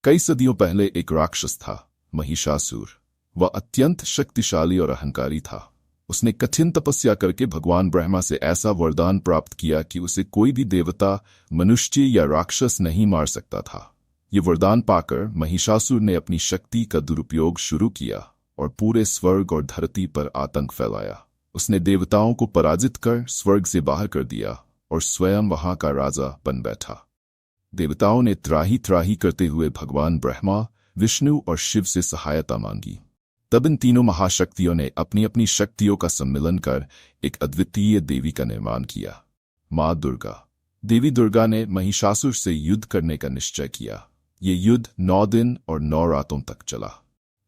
कई सदियों पहले एक राक्षस था, महिषासुर। वह अत्यंत शक्तिशाली और अहंकारी था। उसने कठिन तपस्या करके भगवान ब्रह्मा से ऐसा वरदान प्राप्त किया कि उसे कोई भी देवता, मनुष्य या राक्षस नहीं मार सकता था। ये वरदान पाकर महिषासुर ने अपनी शक्ति का दुरुपयोग शुरू किया और पूरे स्वर्ग और धरती पर आतंक फैलाया। उसने देवताओं को पराजित कर स्वर्ग से बाहर कर दिया और स्वयं वहां का राजा बन बैठा। देवताओं ने त्राही त्राही करते हुए भगवान ब्रह्मा, विष्णु और शिव से सहायता मांगी। तब इन तीनों महाशक्तियों ने अपनी अपनी शक्तियों का सम्मिलन कर एक अद्वितीय देवी का निर्माण किया, माँ दुर्गा। देवी दुर्गा ने महिषासुर से युद्ध करने का निश्चय किया। ये युद्ध 9 दिन और 9 रातों तक चला।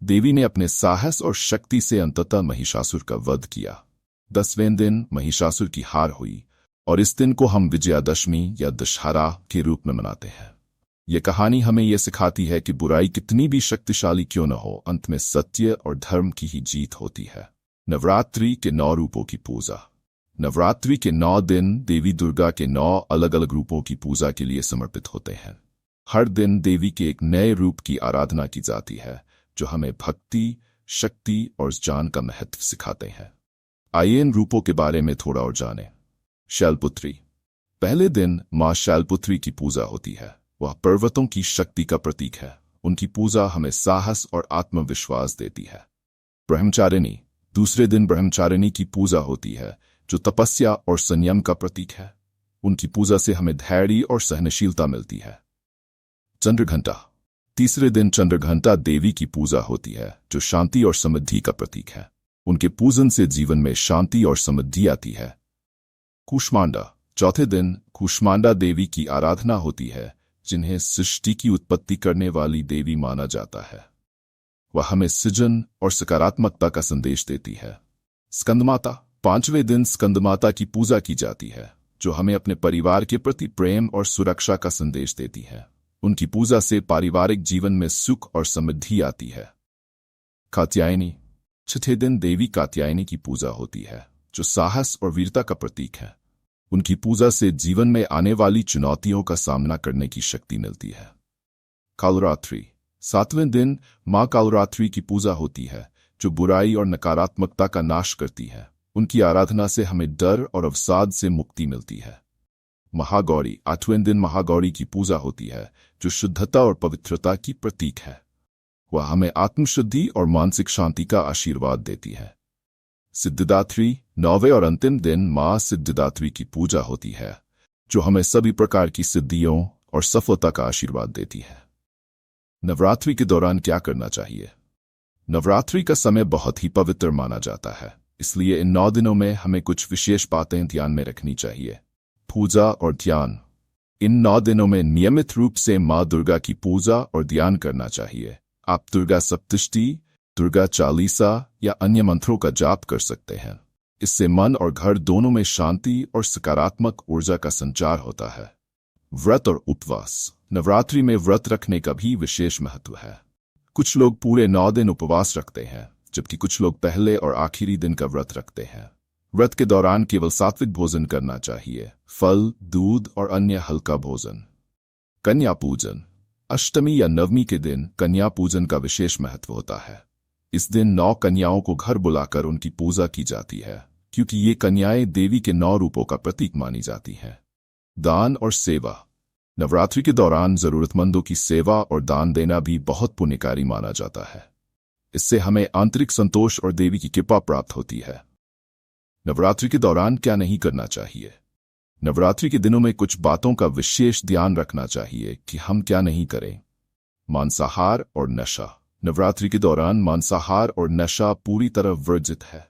देवी ने अपने साहस और शक्ति से अंततः महिषासुर का वध किया। 10वें दिन महिषासुर की हार हुई और इस दिन को हम विजयादशमी या दशहरा के रूप में मनाते हैं। यह कहानी हमें यह सिखाती है कि बुराई कितनी भी शक्तिशाली क्यों न हो, अंत में सत्य और धर्म की ही जीत होती है। नवरात्रि के 9 रूपों की पूजा। नवरात्रि के 9 दिन देवी दुर्गा के 9 अलग अलग रूपों की पूजा के लिए समर्पित होते हैं। हर दिन देवी के एक नए रूप की आराधना की जाती है, जो हमें भक्ति, शक्ति और ज्ञान का महत्व सिखाते हैं। आइए इन रूपों के बारे में थोड़ा और जानें। शैलपुत्री। पहले दिन मां शैलपुत्री की पूजा होती है। वह पर्वतों की शक्ति का प्रतीक है। उनकी पूजा हमें साहस और आत्मविश्वास देती है। ब्रह्मचारिणी। दूसरे दिन ब्रह्मचारिणी की पूजा होती है, जो तपस्या और संयम का प्रतीक है। उनकी पूजा से हमें धैर्य और सहनशीलता मिलती है। चंद्रघंटा। तीसरे दिन चंद्रघंटा देवी की पूजा होती है, जो शांति और समृद्धि का प्रतीक है। उनके पूजन से जीवन में शांति और समृद्धि आती है। कूष्मांडा। चौथे दिन कूष्मांडा देवी की आराधना होती है, जिन्हें सृष्टि की उत्पत्ति करने वाली देवी माना जाता है। वह हमें सृजन और सकारात्मकता का संदेश देती है। स्कंदमाता। 5वें दिन स्कंदमाता की पूजा की जाती है, जो हमें अपने परिवार के प्रति प्रेम और सुरक्षा का संदेश देती है। उनकी पूजा से पारिवारिक जीवन में सुख और समृद्धि आती है। कात्यायनी। 6ठे दिन देवी कात्यायनी की पूजा होती है, जो साहस और वीरता का प्रतीक है। उनकी पूजा से जीवन में आने वाली चुनौतियों का सामना करने की शक्ति मिलती है। कालरात्रि। 7वें दिन मां कालरात्रि की पूजा होती है, जो बुराई और नकारात्मकता का नाश करती है। उनकी आराधना से हमें डर और अवसाद से मुक्ति मिलती है। महागौरी। 8वें दिन महागौरी की पूजा होती है, जो शुद्धता और पवित्रता की प्रतीक है। वह हमें आत्मशुद्धि और मानसिक शांति का आशीर्वाद देती है। सिद्धिदात्री। 9वें और अंतिम दिन मां सिद्धिदात्री की पूजा होती है, जो हमें सभी प्रकार की सिद्धियों और सफलता का आशीर्वाद देती है। नवरात्रि के दौरान क्या करना चाहिए? नवरात्रि का समय बहुत ही पवित्र माना जाता है, इसलिए इन 9 दिनों में हमें कुछ विशेष बातें ध्यान में रखनी चाहिए। पूजा और ध्यान। इन 9 दिनों में नियमित रूप से मां दुर्गा की पूजा और ध्यान करना चाहिए। आप दुर्गा सप्तशती, दुर्गा चालीसा या अन्य मंत्रों का जाप कर सकते हैं। इससे मन और घर दोनों में शांति और सकारात्मक ऊर्जा का संचार होता है। व्रत और उपवास। नवरात्रि में व्रत रखने का भी विशेष महत्व है। कुछ लोग पूरे 9 दिन उपवास रखते हैं, जबकि कुछ लोग पहले और आखिरी दिन का व्रत रखते हैं। व्रत के दौरान केवल सात्विक भोजन करना चाहिए, फल, दूध और अन्य हल्का भोजन। कन्या पूजन। अष्टमी या नवमी के दिन कन्या पूजन का विशेष महत्व होता है। इस दिन 9 कन्याओं को घर बुलाकर उनकी पूजा की जाती है, क्योंकि ये कन्याएं देवी के 9 रूपों का प्रतीक मानी जाती हैं। दान और सेवा। नवरात्रि के दौरान जरूरतमंदों की सेवा और दान देना भी बहुत पुण्यकारी माना जाता है। इससे हमें आंतरिक संतोष और देवी की कृपा प्राप्त होती है। नवरात्रि के दौरान क्या नहीं करना चाहिए? नवरात्रि के दिनों में कुछ बातों का विशेष ध्यान रखना चाहिए कि हम क्या नहीं करें। मांसाहार और नशा। नवरात्रि के दौरान मांसाहार और नशा पूरी तरह वर्जित है।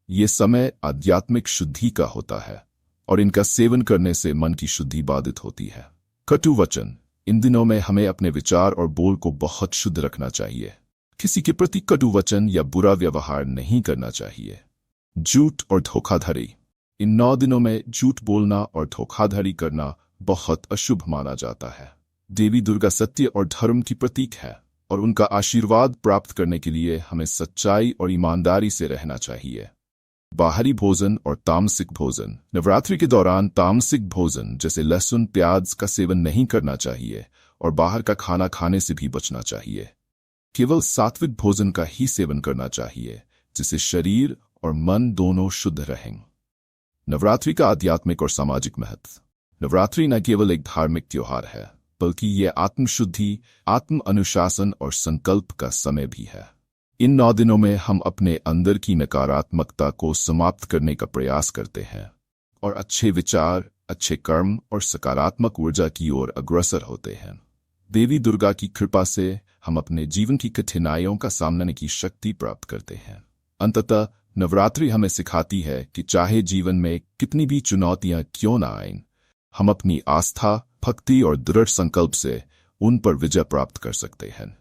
ये समय आध्यात्मिक शुद्धि का होता है और इनका सेवन करने से मन की शुद्धि बाधित होती है। कटु वचन। इन दिनों में हमें अपने विचार और बोल को बहुत शुद्ध रखना चाहिए। किसी के प्रति कटु वचन या बुरा व्यवहार नहीं करना चाहिए। झूठ और धोखाधड़ी। इन 9 दिनों में झूठ बोलना और धोखाधड़ी करना बहुत अशुभ माना जाता है। देवी दुर्गा सत्य और धर्म की प्रतीक है और उनका आशीर्वाद प्राप्त करने के लिए हमें सच्चाई और ईमानदारी से रहना चाहिए। बाहरी भोजन और तामसिक भोजन। नवरात्रि के दौरान तामसिक भोजन जैसे लहसुन, प्याज का सेवन नहीं करना चाहिए और बाहर का खाना खाने से भी बचना चाहिए। केवल सात्विक भोजन का ही सेवन करना चाहिए, जिससे शरीर और मन दोनों शुद्ध रहें। नवरात्रि का आध्यात्मिक और सामाजिक महत्व। नवरात्रि न केवल एक धार्मिक त्योहार है, बल्कि यह आत्मशुद्धि, आत्म अनुशासन और संकल्प का समय भी है। इन 9 दिनों में हम अपने अंदर की नकारात्मकता को समाप्त करने का प्रयास करते हैं और अच्छे विचार, अच्छे कर्म और सकारात्मक ऊर्जा की ओर अग्रसर होते हैं। देवी दुर्गा की कृपा से हम अपने जीवन की कठिनाइयों का सामना करने की शक्ति प्राप्त करते हैं। अंततः नवरात्रि हमें सिखाती है कि चाहे जीवन में कितनी भी चुनौतियां क्यों न आएं, हम अपनी आस्था, भक्ति और दृढ़ संकल्प से उन पर विजय प्राप्त कर सकते हैं।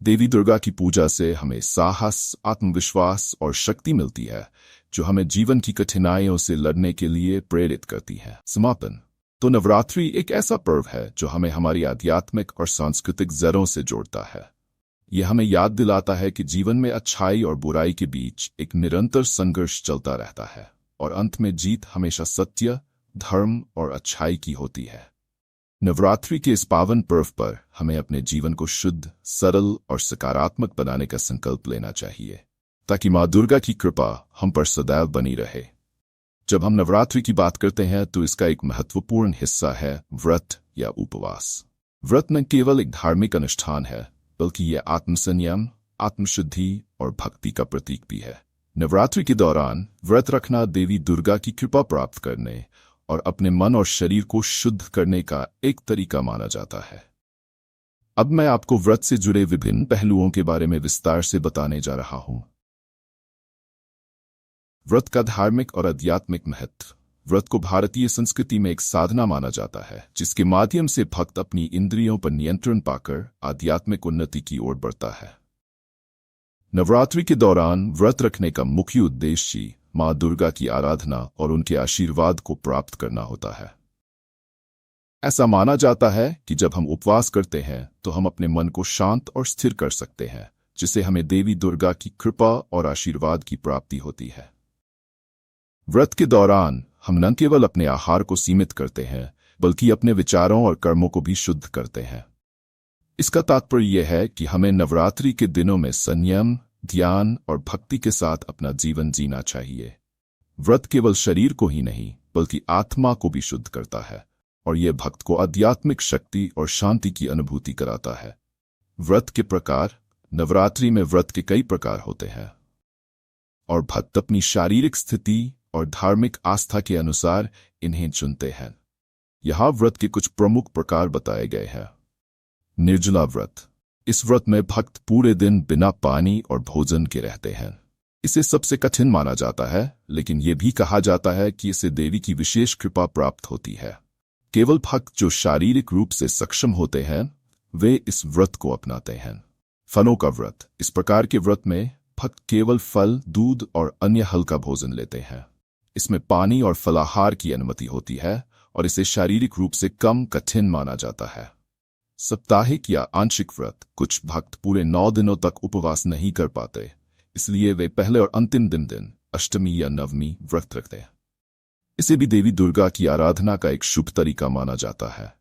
देवी दुर्गा की पूजा से हमें साहस, आत्मविश्वास और शक्ति मिलती है, जो हमें जीवन की कठिनाइयों से लड़ने के लिए प्रेरित करती है। समापन। तो नवरात्रि एक ऐसा पर्व है जो हमें हमारी आध्यात्मिक और सांस्कृतिक जड़ों से जोड़ता है। यह हमें याद दिलाता है कि जीवन में अच्छाई और बुराई के बीच एक निरंतर संघर्ष चलता रहता है और अंत में जीत हमेशा सत्य, धर्म और अच्छाई की होती है। नवरात्रि के इस पावन पर्व पर हमें अपने जीवन को शुद्ध, सरल और सकारात्मक बनाने का संकल्प लेना चाहिए, ताकि माँ दुर्गा की कृपा हम पर सदैव बनी रहे। जब हम नवरात्रि की बात करते हैं तो इसका एक महत्वपूर्ण हिस्सा है व्रत या उपवास। व्रत न केवल एक धार्मिक अनुष्ठान है, बल्कि यह आत्मसंयम, आत्मशुद्धि और भक्ति का प्रतीक भी है। नवरात्रि के दौरान व्रत रखना देवी दुर्गा की कृपा प्राप्त करने और अपने मन और शरीर को शुद्ध करने का एक तरीका माना जाता है। अब मैं आपको व्रत से जुड़े विभिन्न पहलुओं के बारे में विस्तार से बताने जा रहा हूं। व्रत का धार्मिक और आध्यात्मिक महत्व। व्रत को भारतीय संस्कृति में एक साधना माना जाता है, जिसके माध्यम से भक्त अपनी इंद्रियों पर नियंत्रण पाकर आध्यात्मिक उन्नति की ओर बढ़ता है। नवरात्रि के दौरान व्रत रखने का मुख्य उद्देश्य माँ दुर्गा की आराधना और उनके आशीर्वाद को प्राप्त करना होता है। ऐसा माना जाता है कि जब हम उपवास करते हैं तो हम अपने मन को शांत और स्थिर कर सकते हैं, जिससे हमें देवी दुर्गा की कृपा और आशीर्वाद की प्राप्ति होती है। व्रत के दौरान हम न केवल अपने आहार को सीमित करते हैं, बल्कि अपने विचारों और कर्मों को भी शुद्ध करते हैं। इसका तात्पर्य यह है कि हमें नवरात्रि के दिनों में संयम, ध्यान और भक्ति के साथ अपना जीवन जीना चाहिए। व्रत केवल शरीर को ही नहीं, बल्कि आत्मा को भी शुद्ध करता है और यह भक्त को आध्यात्मिक शक्ति और शांति की अनुभूति कराता है। व्रत के प्रकार। नवरात्रि में व्रत के कई प्रकार होते हैं और भक्त अपनी शारीरिक स्थिति और धार्मिक आस्था के अनुसार इन्हें चुनते हैं। यहाँ व्रत के कुछ प्रमुख प्रकार बताए गए हैं। निर्जला व्रत। इस व्रत में भक्त पूरे दिन बिना पानी और भोजन के रहते हैं। इसे सबसे कठिन माना जाता है, लेकिन यह भी कहा जाता है कि इसे देवी की विशेष कृपा प्राप्त होती है। केवल भक्त जो शारीरिक रूप से सक्षम होते हैं, वे इस व्रत को अपनाते हैं। फलों का व्रत। इस प्रकार के व्रत में भक्त केवल फल, दूध और अन्य हल्का भोजन लेते हैं। इसमें पानी और फलाहार की अनुमति होती है और इसे शारीरिक रूप से कम कठिन माना जाता है। साप्ताहिक या आंशिक व्रत। कुछ भक्त पूरे 9 दिनों तक उपवास नहीं कर पाते, इसलिए वे पहले और अंतिम दिन अष्टमी या नवमी व्रत रखते हैं। इसे भी देवी दुर्गा की आराधना का एक शुभ तरीका माना जाता है।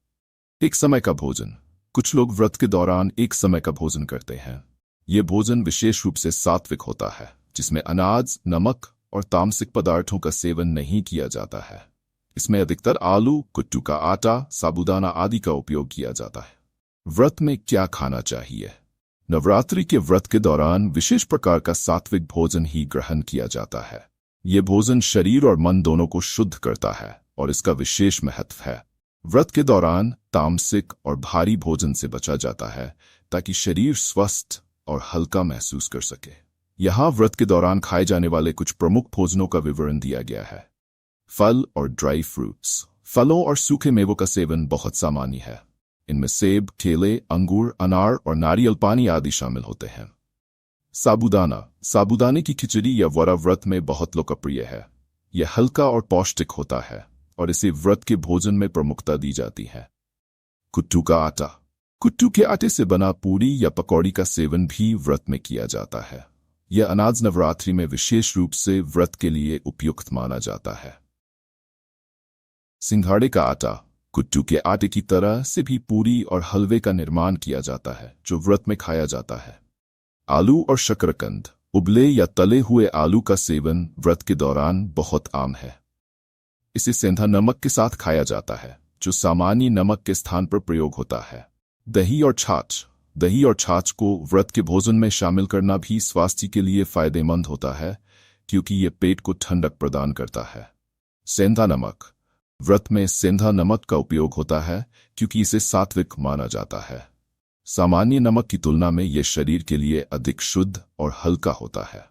एक समय का भोजन। कुछ लोग व्रत के दौरान एक समय का भोजन करते हैं। ये भोजन विशेष रूप से सात्विक होता है, जिसमें अनाज, नमक और तामसिक पदार्थों का सेवन नहीं किया जाता है। इसमें अधिकतर आलू, कुट्टू का आटा, साबूदाना आदि का उपयोग किया जाता है। व्रत में क्या खाना चाहिए? नवरात्रि के व्रत के दौरान विशेष प्रकार का सात्विक भोजन ही ग्रहण किया जाता है। ये भोजन शरीर और मन दोनों को शुद्ध करता है और इसका विशेष महत्व है। व्रत के दौरान तामसिक और भारी भोजन से बचा जाता है, ताकि शरीर स्वस्थ और हल्का महसूस कर सके। यहाँ व्रत के दौरान खाए जाने वाले कुछ प्रमुख भोजनों का विवरण दिया गया है। फल और ड्राई फ्रूट्स। फलों और सूखे मेवों का सेवन बहुत सामान्य है। इनमें सेब, केले, अंगूर, अनार और नारियल पानी आदि शामिल होते हैं। साबूदाना। साबूदाने की खिचड़ी या वड़ा व्रत में बहुत लोकप्रिय है। यह हल्का और पौष्टिक होता है और इसे व्रत के भोजन में प्रमुखता दी जाती है। कुट्टू का आटा। कुट्टू के आटे से बना पूरी या पकौड़ी का सेवन भी व्रत में किया जाता है। यह अनाज नवरात्रि में विशेष रूप से व्रत के लिए उपयुक्त माना जाता है। सिंघाड़े का आटा। कुट्टू के आटे की तरह से भी पूरी और हलवे का निर्माण किया जाता है जो व्रत में खाया जाता है। आलू और शकरकंद, उबले या तले हुए आलू का सेवन व्रत के दौरान बहुत आम है। इसे सेंधा नमक के साथ खाया जाता है जो सामान्य नमक के स्थान पर प्रयोग होता है। दही और छाछ को व्रत के भोजन में शामिल करना भी स्वास्थ्य के लिए फायदेमंद होता है क्योंकि ये पेट को ठंडक प्रदान करता है। सेंधा नमक, व्रत में सेंधा नमक का उपयोग होता है क्योंकि इसे सात्विक माना जाता है। सामान्य नमक की तुलना में यह शरीर के लिए अधिक शुद्ध और हल्का होता है।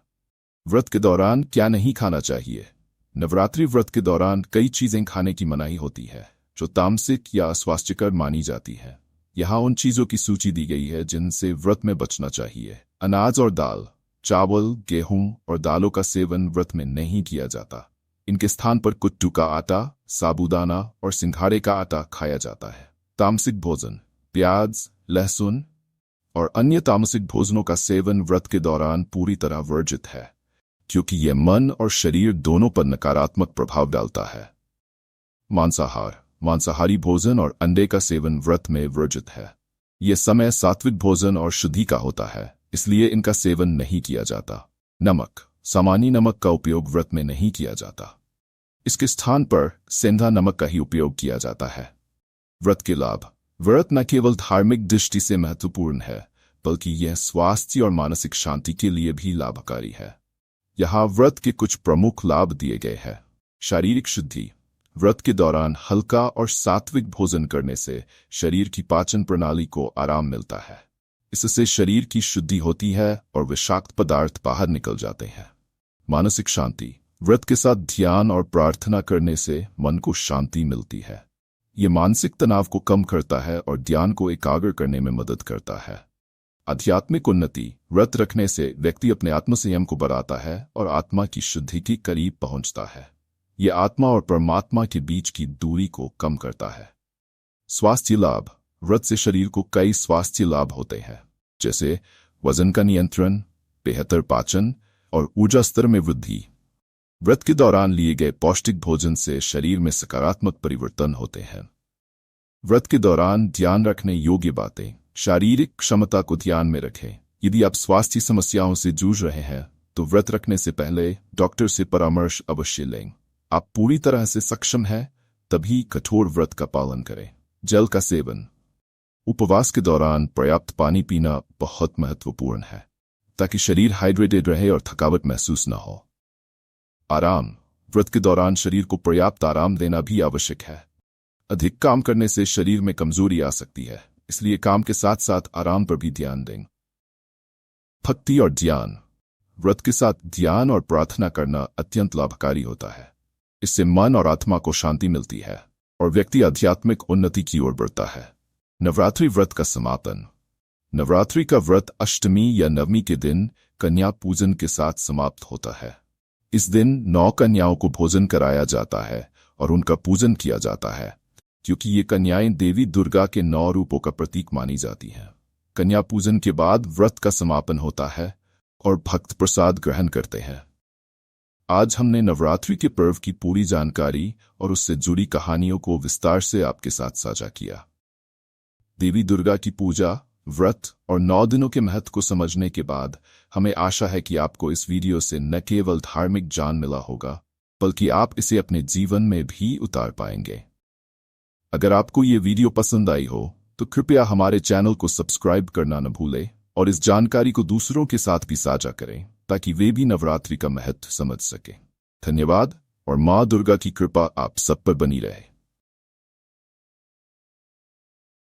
व्रत के दौरान क्या नहीं खाना चाहिए? नवरात्रि व्रत के दौरान कई चीजें खाने की मनाही होती है जो तामसिक या अस्वास्थ्यकर मानी जाती है। यहाँ उन चीजों की सूची दी गई है जिनसे व्रत में बचना चाहिए। अनाज और दाल, चावल, गेहूं और दालों का सेवन व्रत में नहीं किया जाता। इनके स्थान पर कुट्टू का आटा, साबूदाना और सिंघाड़े का आटा खाया जाता है। तामसिक भोजन, प्याज, लहसुन और अन्य तामसिक भोजनों का सेवन व्रत के दौरान पूरी तरह वर्जित है क्योंकि यह मन और शरीर दोनों पर नकारात्मक प्रभाव डालता है। मांसाहारी भोजन और अंडे का सेवन व्रत में वर्जित है। यह समय सात्विक भोजन और शुद्धि का होता है, इसलिए इनका सेवन नहीं किया जाता। नमक, सामान्य नमक का उपयोग व्रत में नहीं किया जाता। इसके स्थान पर सेंधा नमक का ही उपयोग किया जाता है। व्रत के लाभ, व्रत न केवल धार्मिक दृष्टि से महत्वपूर्ण है बल्कि यह स्वास्थ्य और मानसिक शांति के लिए भी लाभकारी है। यहाँ व्रत के कुछ प्रमुख लाभ दिए गए हैं। शारीरिक शुद्धि, व्रत के दौरान हल्का और सात्विक भोजन करने से शरीर की पाचन प्रणाली को आराम मिलता है। इससे शरीर की शुद्धि होती है और विषाक्त पदार्थ बाहर निकल जाते हैं। मानसिक शांति, व्रत के साथ ध्यान और प्रार्थना करने से मन को शांति मिलती है। ये मानसिक तनाव को कम करता है और ध्यान को एकाग्र करने में मदद करता है। आध्यात्मिक उन्नति, व्रत रखने से व्यक्ति अपने आत्मसंयम को बढ़ाता है और आत्मा की शुद्धि के करीब पहुंचता है। यह आत्मा और परमात्मा के बीच की दूरी को कम करता है। स्वास्थ्य लाभ, व्रत से शरीर को कई स्वास्थ्य लाभ होते हैं जैसे वजन का नियंत्रण, बेहतर पाचन और ऊर्जा स्तर में वृद्धि। व्रत के दौरान लिए गए पौष्टिक भोजन से शरीर में सकारात्मक परिवर्तन होते हैं। व्रत के दौरान ध्यान रखने योग्य बातें, शारीरिक क्षमता को ध्यान में रखें। यदि आप स्वास्थ्य समस्याओं से जूझ रहे हैं तो व्रत रखने से पहले डॉक्टर से परामर्श अवश्य लें। आप पूरी तरह से सक्षम हैं तभी कठोर व्रत का पालन करें। जल का सेवन, उपवास के दौरान पर्याप्त पानी पीना बहुत महत्वपूर्ण है ताकि शरीर हाइड्रेटेड रहे और थकावट महसूस न हो। आराम, व्रत के दौरान शरीर को पर्याप्त आराम देना भी आवश्यक है। अधिक काम करने से शरीर में कमजोरी आ सकती है, इसलिए काम के साथ साथ आराम पर भी ध्यान दें। भक्ति और ध्यान, व्रत के साथ ध्यान और प्रार्थना करना अत्यंत लाभकारी होता है। इससे मन और आत्मा को शांति मिलती है और व्यक्ति आध्यात्मिक उन्नति की ओर बढ़ता है। नवरात्रि व्रत का समापन, नवरात्रि का व्रत अष्टमी या नवमी के दिन कन्या पूजन के साथ समाप्त होता है। इस दिन 9 कन्याओं को भोजन कराया जाता है और उनका पूजन किया जाता है क्योंकि ये कन्याएं देवी दुर्गा के 9 रूपों का प्रतीक मानी जाती हैं। कन्या पूजन के बाद व्रत का समापन होता है और भक्त प्रसाद ग्रहण करते हैं। आज हमने नवरात्रि के पर्व की पूरी जानकारी और उससे जुड़ी कहानियों को विस्तार से आपके साथ साझा किया। देवी दुर्गा की पूजा, व्रत और 9 दिनों के महत्व को समझने के बाद हमें आशा है कि आपको इस वीडियो से न केवल धार्मिक ज्ञान मिला होगा बल्कि आप इसे अपने जीवन में भी उतार पाएंगे। अगर आपको ये वीडियो पसंद आई हो तो कृपया हमारे चैनल को सब्सक्राइब करना न भूलें और इस जानकारी को दूसरों के साथ भी साझा करें ताकि वे भी नवरात्रि का महत्व समझ सकें। धन्यवाद और माँ दुर्गा की कृपा आप सब पर बनी रहे।